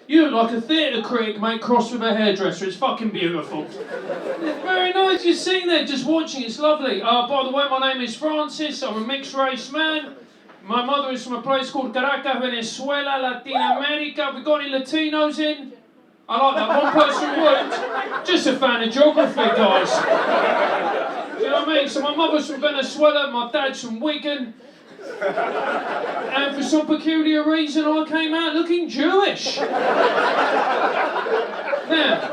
You look like a theatre critic, mate, crossed with a hairdresser. It's fucking beautiful. It's very nice. You're sitting there just watching. It's lovely. By the way, my name is Francis. I'm a mixed race man. My mother is from a place called Caracas, Venezuela, Latin America. We got any Latinos in? I like that. One person would. Just a fan of geography, guys. You know what I mean? So my mother's from Venezuela, my dad's from Wigan. And for some peculiar reason, I came out looking Jewish. Now,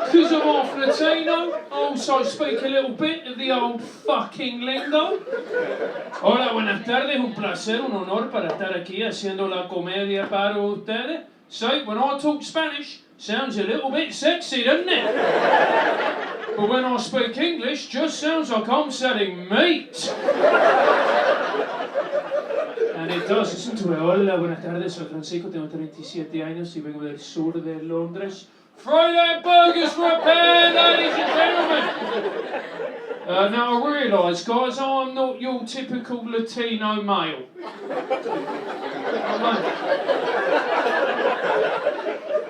because I'm half Latino, I also speak a little bit of the old fucking lingo. Hola, buenas tardes, un placer, un honor para estar aquí haciendo la comedia para ustedes. So, when I talk Spanish, sounds a little bit sexy, doesn't it? But when I speak English, just sounds like I'm selling meat. And it does, listen to it. Hola, buenas tardes, soy Francisco, tengo 37 años y vengo del sur de Londres. Friday burgers for a pair, ladies and gentlemen! Now I realise, guys, I'm not your typical Latino male.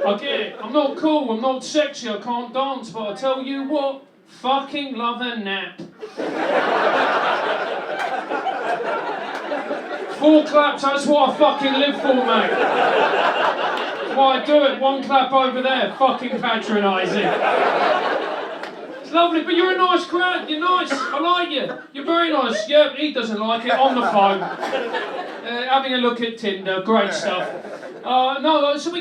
I get it, I'm not cool, I'm not sexy, I can't dance, but I tell you what, fucking love a nap. 4 claps, that's what I fucking live for, mate. Why do it? 1 clap over there, fucking patronising. It's lovely, but you're a nice crowd, you're nice, I like you. You're very nice. Yeah, he doesn't like it, on the phone. Having a look at Tinder, great stuff. But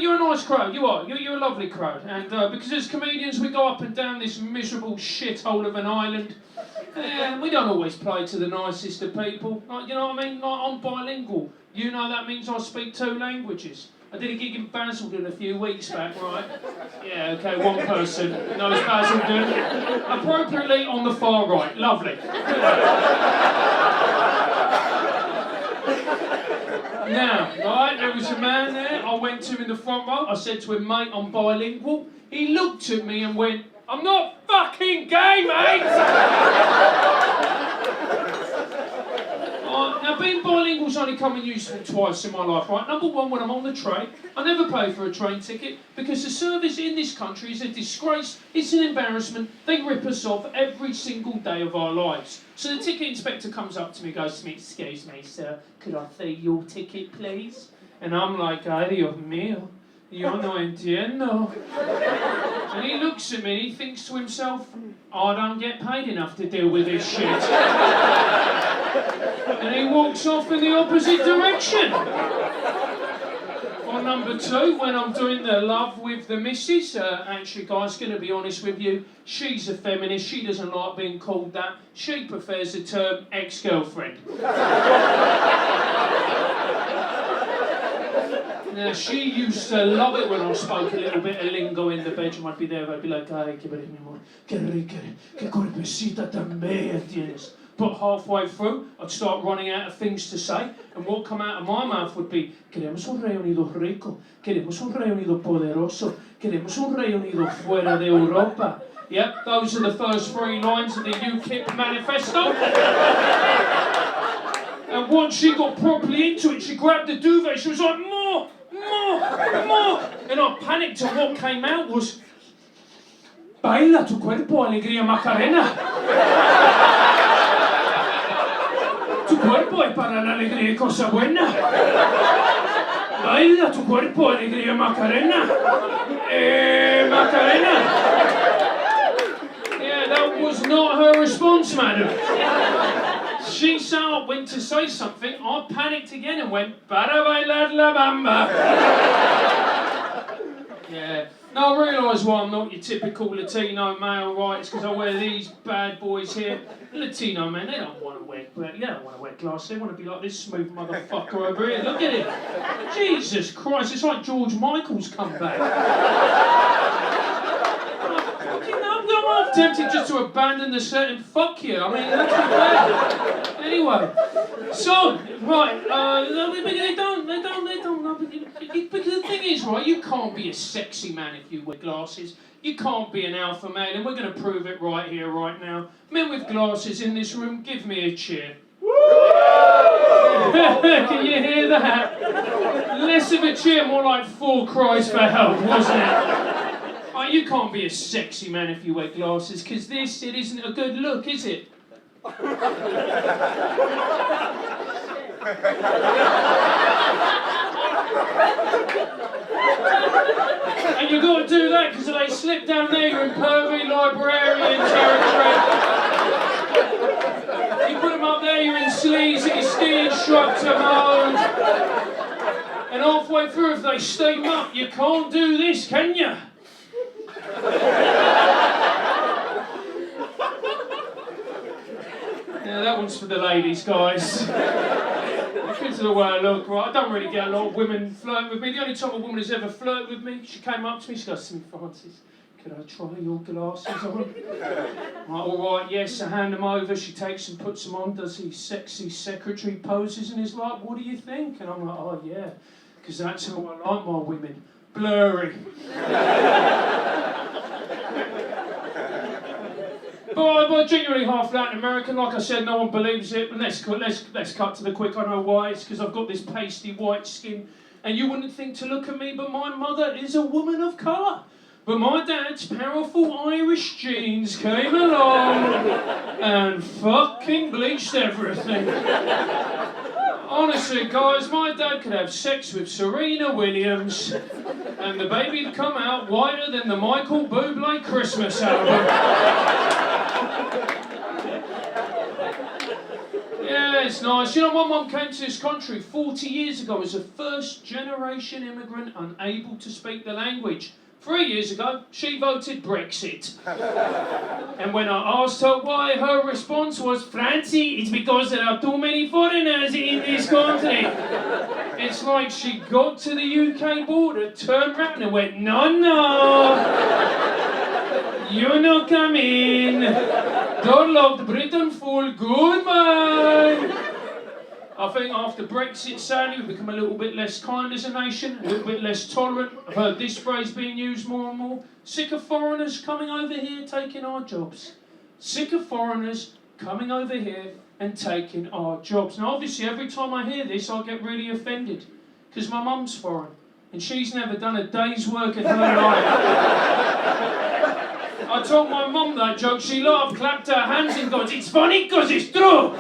you're a nice crowd, you are. You're a lovely crowd. And because as comedians we go up and down this miserable shithole of an island, we don't always play to the nicest of people. Like, you know what I mean? Like, I'm bilingual. You know that means I speak 2 languages. I did a gig in Basildon a few weeks back, right? Yeah, okay, 1 person knows Basildon. Appropriately on the far right. Lovely. Now, right, there was a man there. I went to him in the front row. I said to him, mate, I'm bilingual. He looked at me and went, I'm not fucking gay, mate! Now, being bilingual's only come in useful twice in my life, right? Number 1, when I'm on the train, I never pay for a train ticket because the service in this country is a disgrace, it's an embarrassment, they rip us off every single day of our lives. So the ticket inspector comes up to me, goes to me, excuse me, sir, could I see your ticket, please? And I'm like, ay, Dios mío, yo no entiendo. And he looks at me and he thinks to himself, I don't get paid enough to deal with this shit. And he walks off in the opposite direction. Or number 2, when I'm doing the love with the missus, actually guys, gonna be honest with you, she's a feminist, she doesn't like being called that, she prefers the term ex-girlfriend. Now, she used to love it when I spoke a little bit of lingo in the bedroom. I'd be there, I'd be like, ay, que eres mi amor, que rica, que cuerpecita tan bella tienes. But halfway through, I'd start running out of things to say, and what come out of my mouth would be, queremos un Reino Unido rico, queremos un Reino Unido poderoso, queremos un Reino Unido fuera de Europa. Yep, those are the first 3 lines of the UKIP manifesto. And once she got properly into it, she grabbed the duvet, she was like, more! And I panicked, and what came out was, baila tu cuerpo, alegría Macarena. Tu cuerpo es para la alegría y cosa buena. Baila tu cuerpo, alegría Macarena. Macarena. Yeah, that was not her response, madam. She went to say something, I panicked again and went, para bailar la bamba. Yeah. Now I realise why I'm not your typical Latino male, right? It's because I wear these bad boys here. Latino men, they don't want to wear glasses. They want to be like this smooth motherfucker over here. Look at him. Jesus Christ, it's like George Michael's come back. I'm tempted just to abandon the set and fuck you. I mean, that's bad. Anyway, so, right, they don't, because the thing is, right, you can't be a sexy man if you wear glasses. You can't be an alpha male, and we're going to prove it right here, right now. Men with glasses in this room, give me a cheer. Can you hear that? Less of a cheer, more like 4 cries for help, wasn't it? Oh, you can't be a sexy man if you wear glasses, because it isn't a good look, is it? And you've got to do that because if they slip down there, you're in pervy librarian territory. You put them up there, you're in sleazy ski instructor mode. And halfway through, if they steam up, you can't do this, can you? Yeah, that one's for the ladies, guys. Because of the way I look, right? I don't really get a lot of women flirting with me. The only time a woman has ever flirted with me, she came up to me, she goes to me, Francis, could I try your glasses on? I'm like, all right, yes, I hand them over. She takes them, puts them on, does these sexy secretary poses, and is like, what do you think? And I'm like, oh yeah, because that's how I like my women, blurry. But I'm genuinely half Latin American. Like I said, no one believes it. But let's cut to the quick. I know why. It's because I've got this pasty white skin. And you wouldn't think to look at me, but my mother is a woman of colour. But my dad's powerful Irish genes came along and fucking bleached everything. Honestly, guys, my dad could have sex with Serena Williams and the baby'd come out whiter than the Michael Bublé Christmas album. Yeah, it's nice. You know, my mum came to this country 40 years ago as a first-generation immigrant unable to speak the language. 3 years ago, she voted Brexit. And when I asked her why, her response was, Francie, it's because there are too many foreigners in this country. It's like she got to the UK border, turned round and went, no, you not come in. Door locked, Britain full, goodbye. I think after Brexit, sadly, we've become a little bit less kind as a nation, a little bit less tolerant. I've heard this phrase being used more and more. Sick of foreigners coming over here taking our jobs. Sick of foreigners coming over here and taking our jobs. Now, obviously, every time I hear this, I get really offended because my mum's foreign and she's never done a day's work in her life. I told my mum that joke, she laughed, clapped her hands and goes, it's funny because it's true.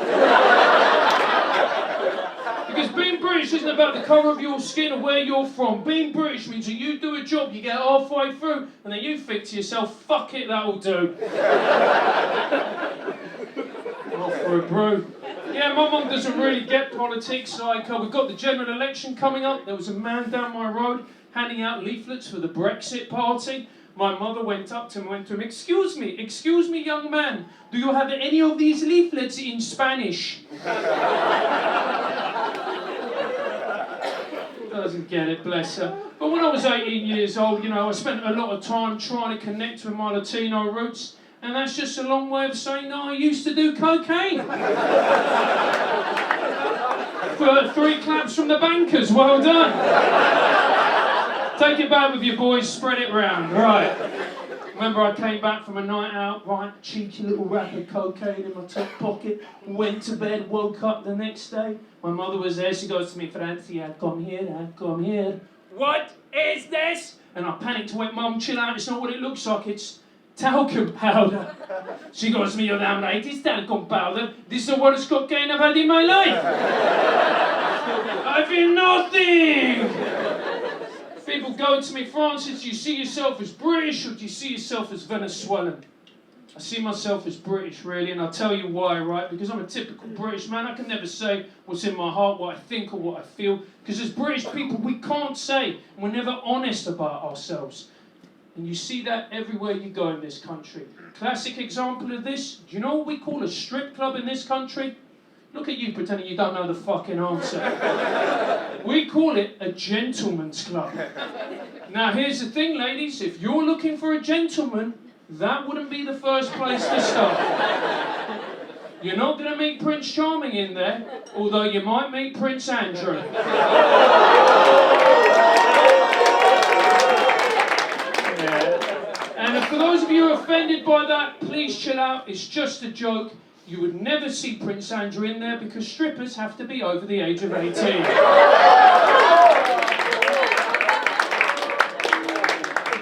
Because being British isn't about the colour of your skin or where you're from. Being British means that you do a job, you get halfway through, and then you think to yourself, fuck it, that'll do. Off for a brew. Yeah, my mum doesn't really get politics. Like, we've got the general election coming up. There was a man down my road handing out leaflets for the Brexit Party. My mother went up to him and went to him, excuse me, young man, do you have any of these leaflets in Spanish? Doesn't get it, bless her. But when I was 18 years old, you know, I spent a lot of time trying to connect with my Latino roots, and that's just a long way of saying, no, I used to do cocaine. For 3 claps from the bankers, well done. Take it back with you, boys, spread it round. Right. Remember, I came back from a night out, right, cheeky little wrap of cocaine in my top pocket, went to bed, woke up the next day. My mother was there, she goes to me, Francie, I've come here. What is this? And I panicked, went, Mum, chill out, it's not what it looks like, it's talcum powder. She goes to me, you're damn right, it's talcum powder. This is the worst cocaine I've had in my life. I feel nothing. People go to me, Francis, do you see yourself as British or do you see yourself as Venezuelan? I see myself as British, really, and I'll tell you why, right? Because I'm a typical British man. I can never say what's in my heart, what I think or what I feel. Because as British people, we can't say, and we're never honest about ourselves. And you see that everywhere you go in this country. Classic example of this, do you know what we call a strip club in this country? Look at you pretending you don't know the fucking answer. We call it a gentleman's club. Now here's the thing, ladies, if you're looking for a gentleman, that wouldn't be the first place to start. You're not going to meet Prince Charming in there, although you might meet Prince Andrew. And for those of you offended by that, please chill out, it's just a joke. You would never see Prince Andrew in there because strippers have to be over the age of 18.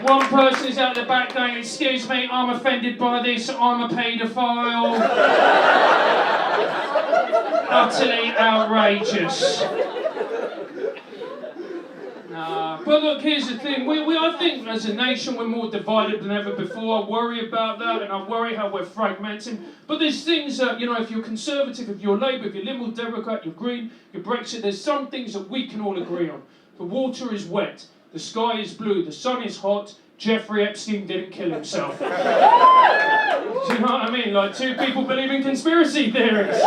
One person is out the back going, excuse me, I'm offended by this, I'm a paedophile. Utterly outrageous. But look, here's the thing. I think as a nation we're more divided than ever before. I worry about that, and I worry how we're fragmenting. But there's things that, you know, if you're Conservative, if you're Labour, if you're Liberal Democrat, you're Green, you're Brexit, there's some things that we can all agree on. The water is wet, the sky is blue, the sun is hot, Jeffrey Epstein didn't kill himself. Do you know what I mean? Like, two people believe in conspiracy theories.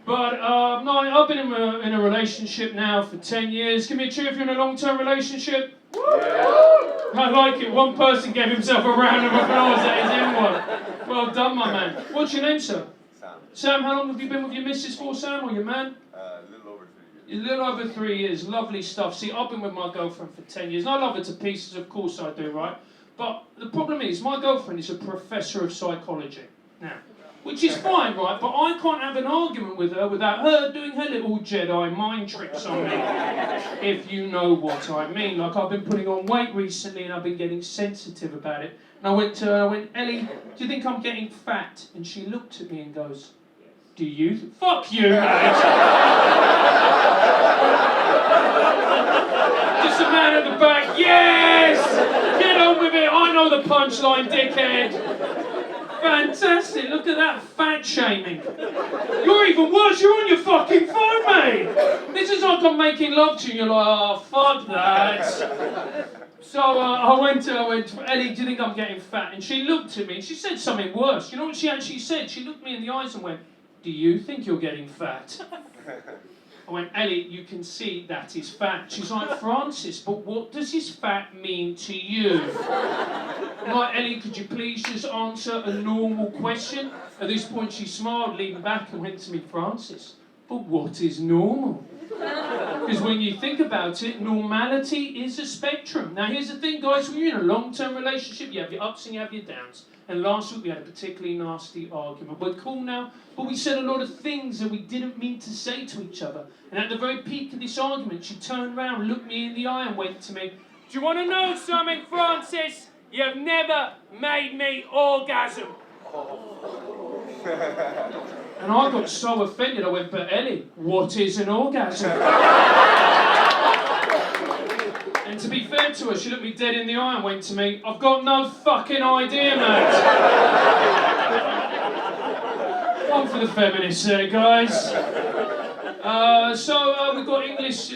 But, no, I've been in a relationship now for 10 years. Give me a cheer if you're in a long-term relationship. Yeah. I like it. One person gave himself a round of applause that is in one. Well done, my man. What's your name, sir? Sam. Sam, how long have you been with your missus for, Sam, or your man? A little over 3 years. A little over 3 years. Lovely stuff. See, I've been with my girlfriend for 10 years, and I love her to pieces, of course I do, right? But the problem is, my girlfriend is a professor of psychology. Now, which is fine, right? But I can't have an argument with her without her doing her little Jedi mind tricks on me. If you know what I mean. Like, I've been putting on weight recently and I've been getting sensitive about it. And I went to her, I went, Ellie, do you think I'm getting fat? And she looked at me and goes, do you? Fuck you, mate! Just a man at the back, yes! Get on with it, I know the punchline, dickhead! Fantastic, look at that fat shaming. You're even worse, you're on your fucking phone, mate. This is like I'm making love to you, you're like, oh, fuck that. So I went to Ellie, do you think I'm getting fat? And she looked at me and she said something worse. You know what she actually said? She looked me in the eyes and went, do you think you're getting fat? I went, Ellie, you can see that is fat. She's like, Francis, but what does this fat mean to you? I'm like, Ellie, could you please just answer a normal question? At this point, she smiled, leaned back and went to me, Francis, but what is normal? Because when you think about it, normality is a spectrum. Now, here's the thing, guys, when you're in a long-term relationship, you have your ups and you have your downs. And last week we had a particularly nasty argument. We're cool now, but we said a lot of things that we didn't mean to say to each other. And at the very peak of this argument, she turned around, looked me in the eye and went to me, do you want to know something, Francis? You've never made me orgasm. And I got so offended, I went, but Ellie, what is an orgasm? And to be fair to her, she looked me dead in the eye and went to me, I've got no fucking idea, mate. One for the feminists there, guys. So we've got English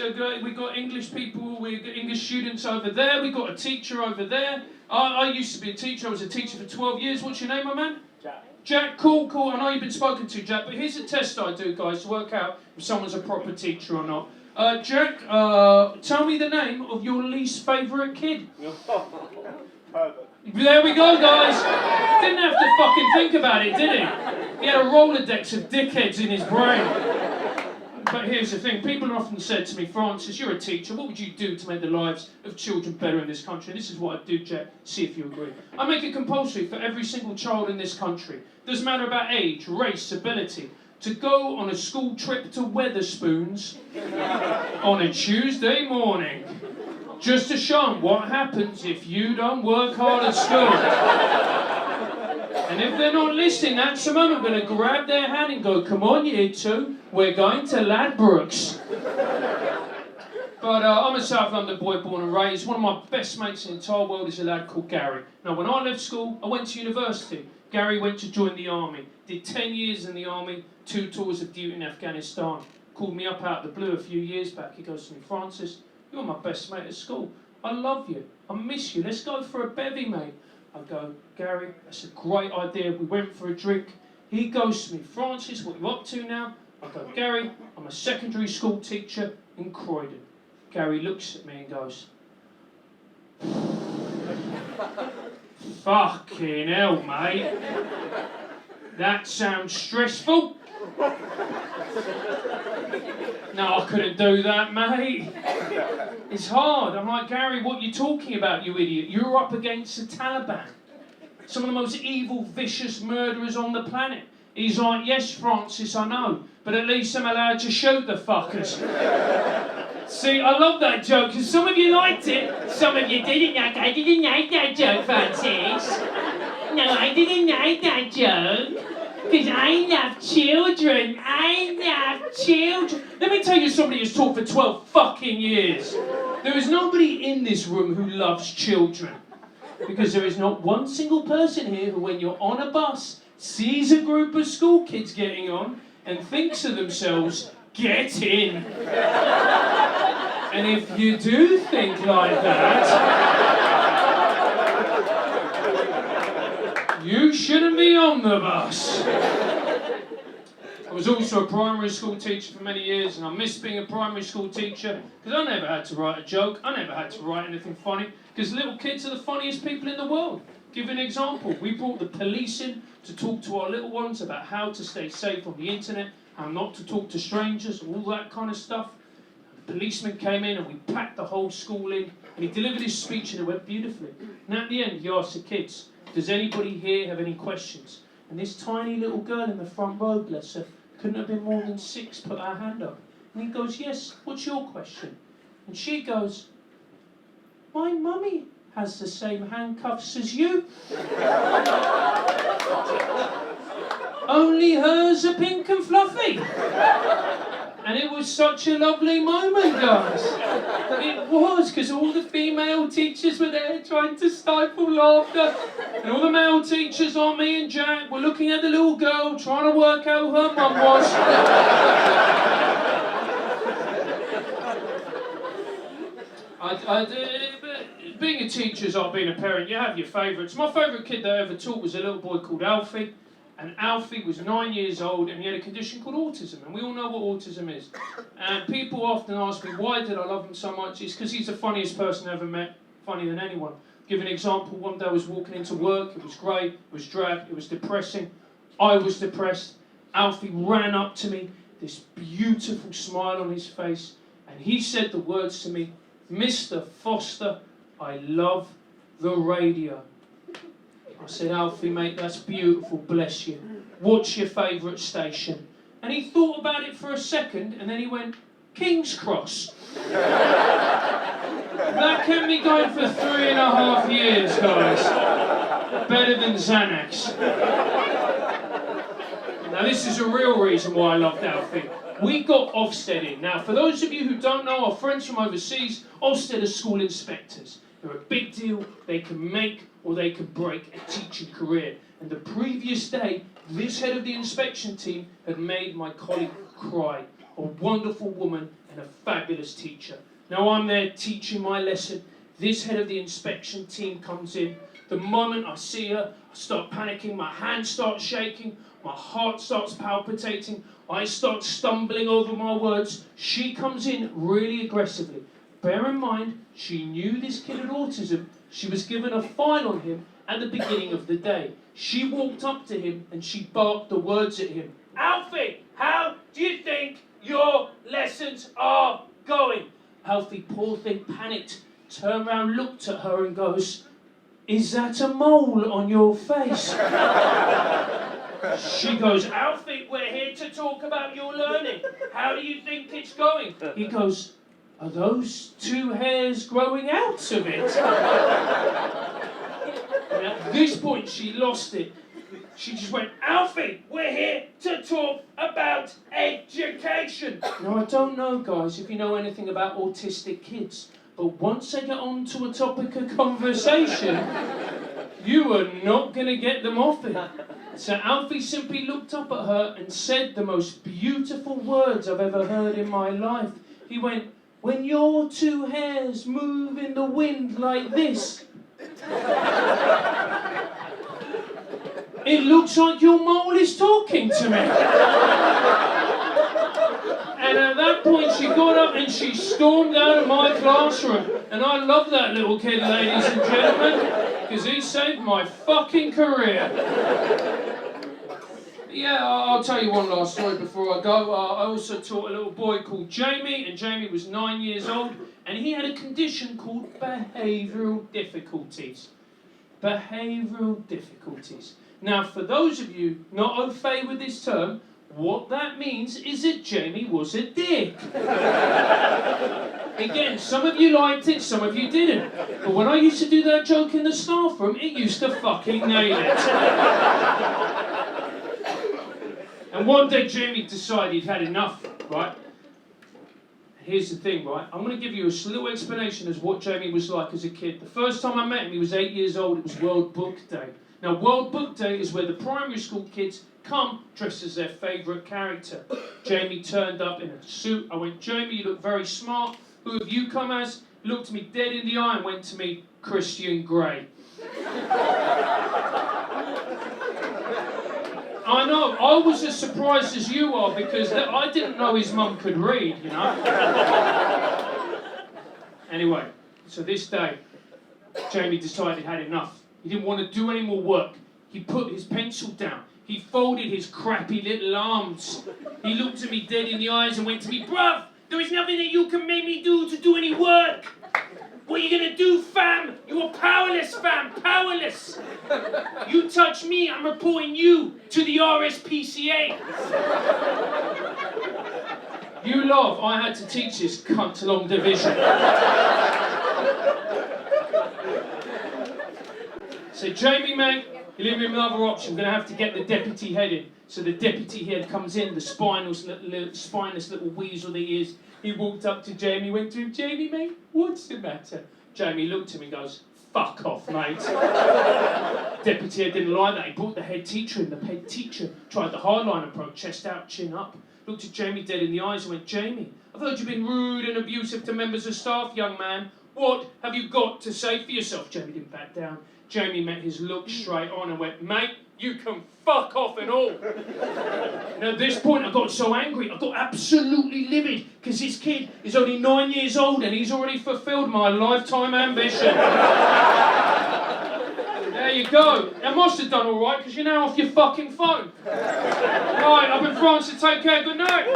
people, we've got English students over there, we've got a teacher over there. I used to be a teacher, I was a teacher for 12 years. What's your name, my man? Jack. Jack, cool. I know you've been spoken to, Jack, but here's a test I do, guys, to work out if someone's a proper teacher or not. Jack, tell me the name of your least favourite kid. Herbert. There we go, guys. Didn't have to fucking think about it, did he? He had a Rolodex of dickheads in his brain. But here's the thing, people have often said to me, Francis, you're a teacher, what would you do to make the lives of children better in this country? And this is what I do, Jack, see if you agree. I make it compulsory for every single child in this country, doesn't matter about age, race, ability, to go on a school trip to Wetherspoons on a Tuesday morning, just to show them what happens if you don't work hard at school. And if they're not listening, that's the moment I'm going to grab their hand and go, come on, you two, we're going to Ladbrokes. But I'm a South London boy, born and raised. One of my best mates in the entire world is a lad called Gary. Now, when I left school, I went to university. Gary went to join the army. Did 10 years in the army, 2 tours of duty in Afghanistan. Called me up out of the blue a few years back. He goes to me, Francis, you're my best mate at school. I love you. I miss you. Let's go for a bevy, mate. I go, Gary, that's a great idea. We went for a drink. He goes to me, Francis, what are you up to now? I go, Gary, I'm a secondary school teacher in Croydon. Gary looks at me and goes, fucking hell, mate. That sounds stressful. No, I couldn't do that, mate. It's hard. I'm like, Gary, what are you talking about, you idiot? You're up against the Taliban. Some of the most evil, vicious murderers on the planet. He's like, yes, Francis, I know, but at least I'm allowed to shoot the fuckers. See, I love that joke, because some of you liked it, some of you didn't. I didn't like that joke, Francis. No, I didn't like that joke, because I love children. I love children. Let me tell you somebody who's taught for 12 fucking years. There is nobody in this room who loves children, because there is not one single person here who, when you're on a bus, sees a group of school kids getting on and thinks to themselves, get in. And if you do think like that, you shouldn't be on the bus. I was also a primary school teacher for many years, and I miss being a primary school teacher because I never had to write a joke, I never had to write anything funny, because little kids are the funniest people in the world. Give an example. We brought the police in to talk to our little ones about how to stay safe on the internet, how not to talk to strangers, all that kind of stuff. The policeman came in and we packed the whole school in, and he delivered his speech and it went beautifully. And at the end he asked the kids, does anybody here have any questions? And this tiny little girl in the front row, bless her, couldn't have been more than 6, put her hand up. And he goes, yes, what's your question? And she goes, my mummy has the same handcuffs as you. Only hers are pink and fluffy. And it was such a lovely moment, guys. It was, because all the female teachers were there trying to stifle laughter. And all the male teachers, like me and Jack, were looking at the little girl, trying to work out who her mum was. Being a teacher is like being a parent. You have your favourites. My favourite kid that I ever taught was a little boy called Alfie. And Alfie was 9 years old and he had a condition called autism. And we all know what autism is. And people often ask me, why did I love him so much? It's because he's the funniest person I ever met. Funnier than anyone. Give an example. One day I was walking into work. It was grey. It was drab. It was depressing. I was depressed. Alfie ran up to me. This beautiful smile on his face. And he said the words to me, Mr. Foster, I love the radio. I said, Alfie, mate, that's beautiful, bless you. What's your favourite station? And he thought about it for a second, and then he went, King's Cross. That kept me going for 3.5 years, guys. Better than Xanax. Now, this is a real reason why I loved Alfie. We got Ofsted in. Now, for those of you who don't know, our friends from overseas, Ofsted are school inspectors. They're a big deal. They can make or they can break a teaching career. And the previous day, this head of the inspection team had made my colleague cry. A wonderful woman and a fabulous teacher. Now I'm there teaching my lesson. This head of the inspection team comes in. The moment I see her, I start panicking. My hand starts shaking. My heart starts palpitating. I start stumbling over my words. She comes in really aggressively. Bear in mind, she knew this kid had autism. She was given a file on him at the beginning of the day. She walked up to him and she barked the words at him. Alfie, how do you think your lessons are going? Alfie, poor thing, panicked, turned around, looked at her and goes, is that a mole on your face? She goes, Alfie, we're here to talk about your learning. How do you think it's going? He goes, are those 2 hairs growing out of it? And at this point, she lost it. She just went, Alfie, we're here to talk about education. Now, I don't know, guys, if you know anything about autistic kids, but once they get on to a topic of conversation, you are not going to get them off it. So Alfie simply looked up at her and said the most beautiful words I've ever heard in my life. He went, when your 2 hairs move in the wind like this, it looks like your mole is talking to me. And at that point she got up and she stormed out of my classroom. And I love that little kid, ladies and gentlemen, because he saved my fucking career. Yeah, I'll tell you one last story before I go. I also taught a little boy called Jamie, and Jamie was 9 years old, and he had a condition called behavioural difficulties. Behavioural difficulties. Now, for those of you not au fait with this term, what that means is that Jamie was a dick. Again, some of you liked it, some of you didn't. But when I used to do that joke in the staff room, it used to fucking nail it. And one day Jamie decided he'd had enough, right? Here's the thing, right? I'm going to give you a little explanation as what Jamie was like as a kid. The first time I met him, he was 8 years old. It was World Book Day. Now, World Book Day is where the primary school kids come dressed as their favourite character. Jamie turned up in a suit. I went, Jamie, you look very smart. Who have you come as? Looked me dead in the eye and went to me, Christian Grey. I know, I was as surprised as you are because I didn't know his mum could read, you know. Anyway, so this day, Jamie decided he had enough. He didn't want to do any more work. He put his pencil down. He folded his crappy little arms. He looked at me dead in the eyes and went to me, bruv, there is nothing that you can make me do to do any work. What are you going to do, fam? You are powerless, fam, powerless. You touch me, I'm reporting you to the RSPCA. You laugh, I had to teach this cunt long division. So Jamie, mate, you leave me with another option. I'm going to have to get the deputy head in. So the deputy head comes in, the spineless little weasel that he is. He walked up to Jamie, went to him, Jamie, mate, what's the matter? Jamie looked at him and goes, fuck off, mate. Deputy head didn't like that. He brought the head teacher in. The head teacher tried the hardline approach, chest out, chin up. Looked at Jamie dead in the eyes and went, Jamie, I've heard you've been rude and abusive to members of staff, young man. What have you got to say for yourself? Jamie didn't back down. Jamie met his look straight on and went, mate, you can fuck off and all. And at this point I got so angry, I got absolutely livid, because this kid is only 9 years old and he's already fulfilled my lifetime ambition. There you go. That must have done all right, because you're now off your fucking phone. Right, up in France, so take care, good night.